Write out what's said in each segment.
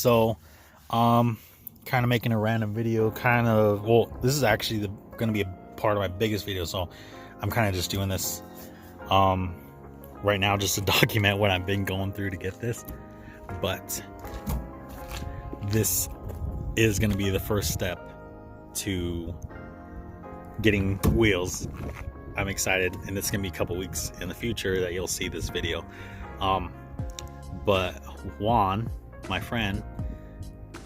So, kind of making a random video, well, this is actually going to be a part of my biggest video, so I'm kind of just doing this, right now just to document what I've been going through to get this. But this is going to be the first step to getting wheels. I'm excited, and it's gonna be a couple weeks in the future that you'll see this video. But Juan, my friend,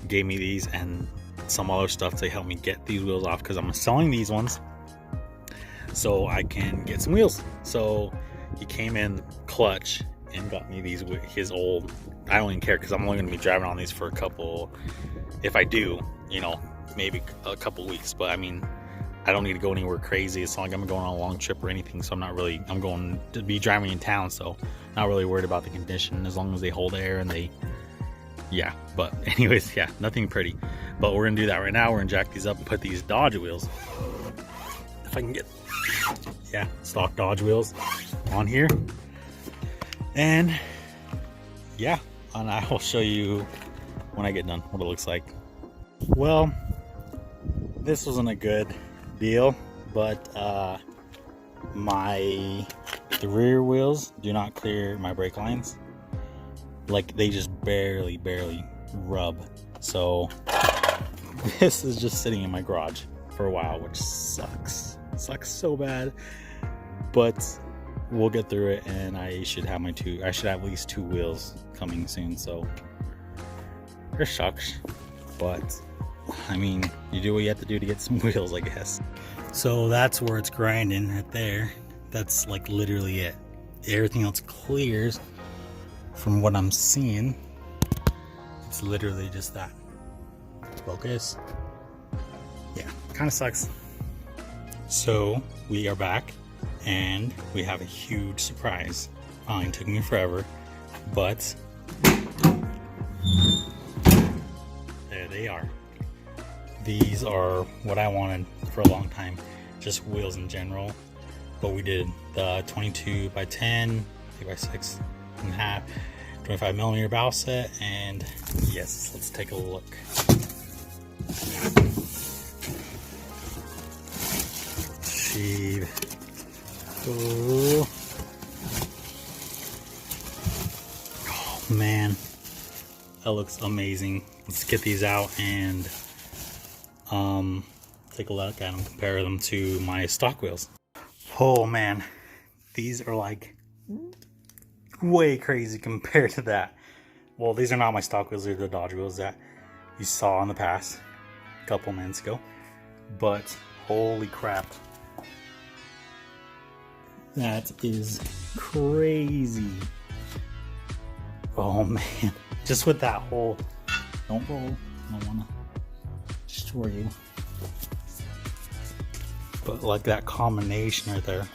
gave me these and some other stuff to help me get these wheels off, because I'm selling these ones so I can get some wheels. So he came in clutch and got me these, his old, I don't even care because I'm only going to be driving on these for a couple, if I do, you know, maybe a couple weeks. But I mean, I don't need to go anywhere crazy. It's not like I'm going on a long trip or anything, so I'm going to be driving in town, so not really worried about the condition as long as they hold air and they, yeah. But anyways, yeah, nothing pretty. But we're gonna do that right now. We're gonna jack these up and put these Dodge wheels, if I can get, yeah, stock Dodge wheels on here. And yeah, and I will show you when I get done what it looks like. Well, this wasn't a good deal, but the rear wheels do not clear my brake lines. Like, they just barely rub. So this is just sitting in my garage for a while, which sucks so bad, but we'll get through it. And I should have at least two wheels coming soon, so it sucks, but I mean, you do what you have to do to get some wheels, I guess. So that's where it's grinding right there. That's like literally it. Everything else clears from what I'm seeing. It's literally just that. Focus. Yeah, kind of sucks. So we are back and we have a huge surprise. Fine, took me forever, but there they are. These are what I wanted for a long time, just wheels in general. But we did the 22 by 10, 8 by 6 and a half, 25 millimeter bow set, and yes, let's take a look. Sheave. Oh man, that looks amazing. Let's get these out and take a look at them, compare them to my stock wheels. Oh man, these are like way crazy compared to that. Well, these are not my stock wheels, they're the Dodge wheels that you saw in the past a couple minutes ago. But holy crap, that is crazy. Oh man, just with that whole, don't roll, I don't wanna destroy you. But like that combination right there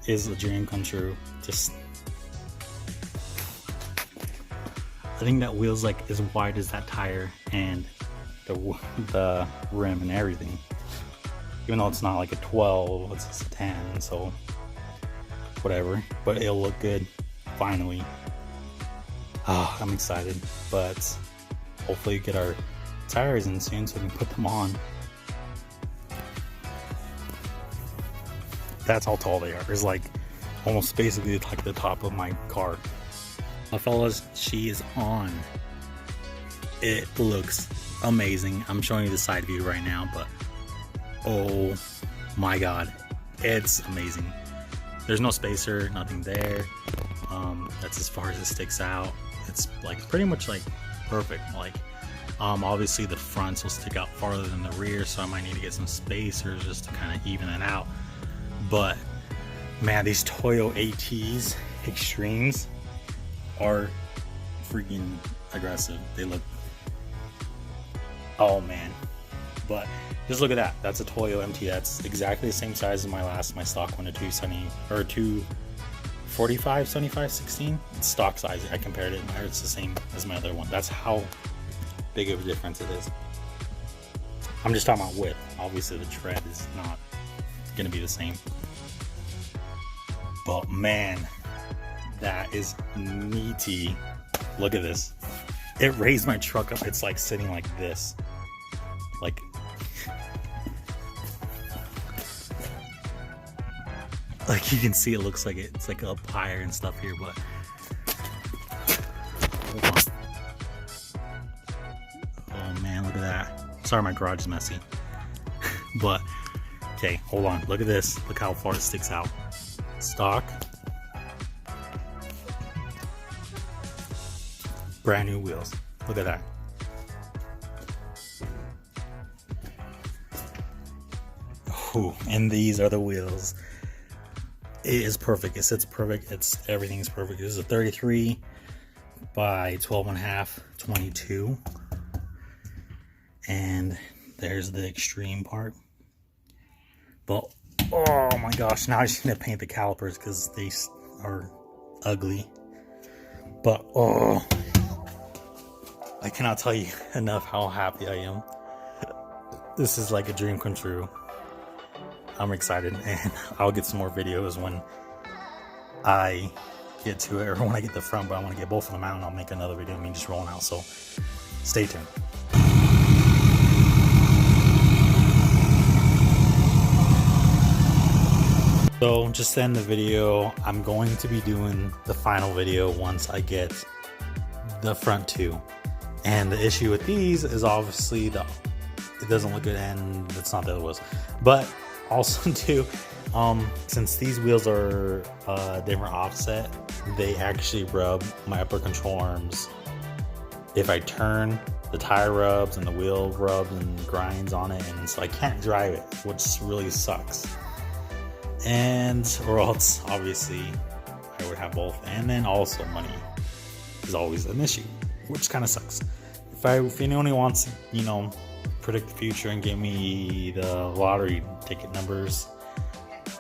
is a dream come true. Just, I think that wheel's like as wide as that tire and the rim and everything. Even though it's not like a 12, it's just a 10, so whatever. But it'll look good, finally. Oh, I'm excited, but hopefully get our tires in soon so we can put them on. That's how tall they are. It's like almost basically like the top of my car. Fellas, she is on. It looks amazing. I'm showing you the side view right now, but oh my god, it's amazing. There's no spacer, nothing there. That's as far as it sticks out. It's like pretty much like perfect. Like obviously the fronts will stick out farther than the rear, so I might need to get some spacers just to kind of even it out. But man, these Toyo AT's Extremes are freaking aggressive. They look, oh man. But just look at that. That's a Toyo MT. That's exactly the same size as my stock one, a 270 or 245 75 16. It's stock size. I compared it, and it's the same as my other one. That's how big of a difference it is. I'm just talking about width. Obviously the tread is not gonna be the same, but man, that is meaty. Look at this. it raised my truck up. It's like sitting like this. Like, you can see, it looks like it's like up higher and stuff here, but hold on. Oh man, look at that. Sorry, my garage is messy. But okay, hold on. Look at this. Look how far it sticks out. Stock. Brand new wheels. Look at that. Ooh, and these are the wheels. It is perfect. It sits perfect. Everything's perfect. This is a 33 by 12.5, 22. And there's the extreme part. But oh my gosh, now I just need to paint the calipers because they are ugly. But oh, I cannot tell you enough how happy I am. This is like a dream come true. I'm excited, and I'll get some more videos when I get to it, or when I get the front, but I want to get both of them out, and I'll make another video of me just rolling out, so stay tuned. So just to end the video, I'm going to be doing the final video once I get the front two. And the issue with these is obviously it doesn't look good, and it's not the other wheels. But also too, since these wheels are different offset, they actually rub my upper control arms. If I turn, the tire rubs and the wheel rubs and grinds on it, and so I can't drive it, which really sucks. Or else obviously I would have both, and then also money is always an issue, which kind of sucks. If anyone wants to, predict the future and give me the lottery ticket numbers,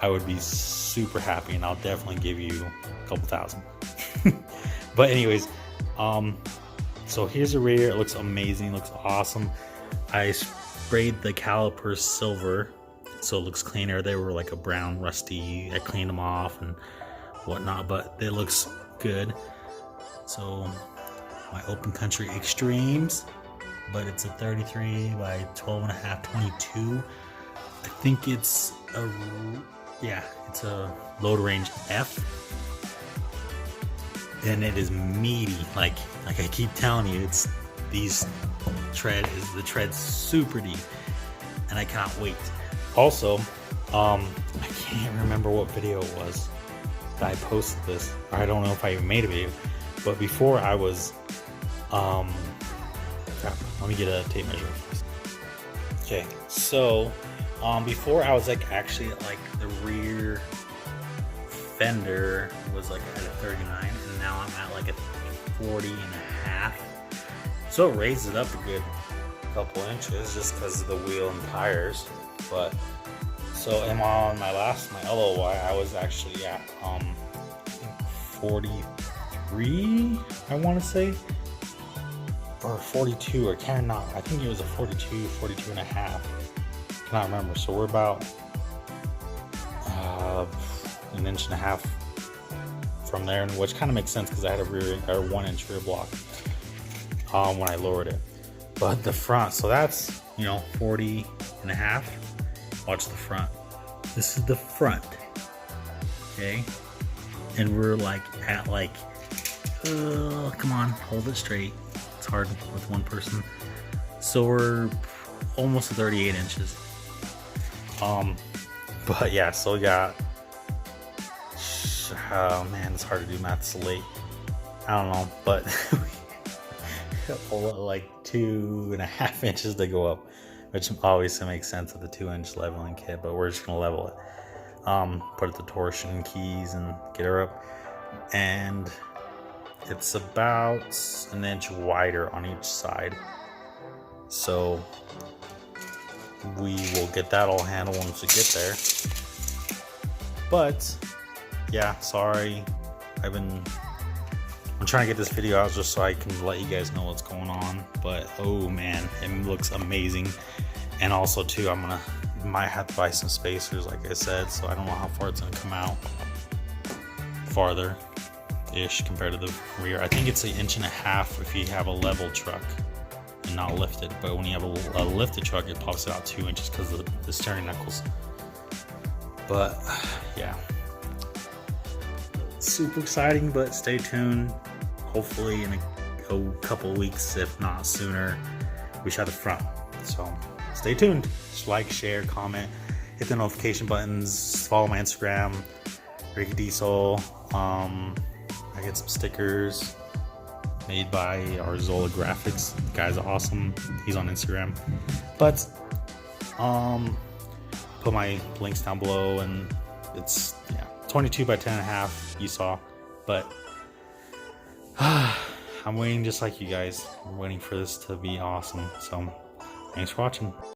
I would be super happy, and I'll definitely give you a couple thousand. But anyways, so here's the rear. It looks amazing, looks awesome. I sprayed the calipers silver, so it looks cleaner. They were like a brown rusty. I cleaned them off and whatnot, but it looks good. So my open country extremes, but it's a 33 by 12.5, 22. I think it's a load range F, and it is meaty. Like I keep telling you, the tread's super deep, and I cannot wait. Also, I can't remember what video it was that I posted this. I don't know if I even made a video, but before I was let me get a tape measure. Okay, so before I was actually the rear fender was at a 39, and now I'm at a 40 and a half. So it raises it up a good couple inches just because of the wheel and tires. But so on my LOY, I was actually at 43, I want to say, or 42, or I think it was a 42 and a half. Cannot remember. So we're about an inch and a half from there, which kind of makes sense because I had a 1 inch rear block when I lowered it. But the front, so that's 40 and a half. Watch the front. This is the front, okay? And we're come on, hold it straight. It's hard with one person. So we're almost 38 inches. But yeah, so we got, oh man, it's hard to do math so late. I don't know, but 2.5 inches to go up, which obviously makes sense with the 2-inch leveling kit, but we're just gonna level it. Put the torsion keys and get her up, and it's about an inch wider on each side. So we will get that all handled once we get there. But yeah, sorry, I'm trying to get this video out just so I can let you guys know what's going on. But oh man, it looks amazing. And also too, might have to buy some spacers, like I said, so I don't know how far it's gonna come out farther. ish compared to the rear. I think it's 1.5 inches if you have a level truck and not lifted, but when you have a lifted truck, it pops out 2 inches because of the steering knuckles. But yeah, super exciting, but stay tuned. Hopefully in a couple weeks, if not sooner, we shot the front. So stay tuned. Just like, share, comment, hit the notification buttons, follow my Instagram, Rikki Diesel. I get some stickers made by our Zola Graphics. The guy's awesome. He's on Instagram. But put my links down below, and it's 22 by 10.5. You saw, but I'm waiting just like you guys. I'm waiting for this to be awesome. So thanks for watching.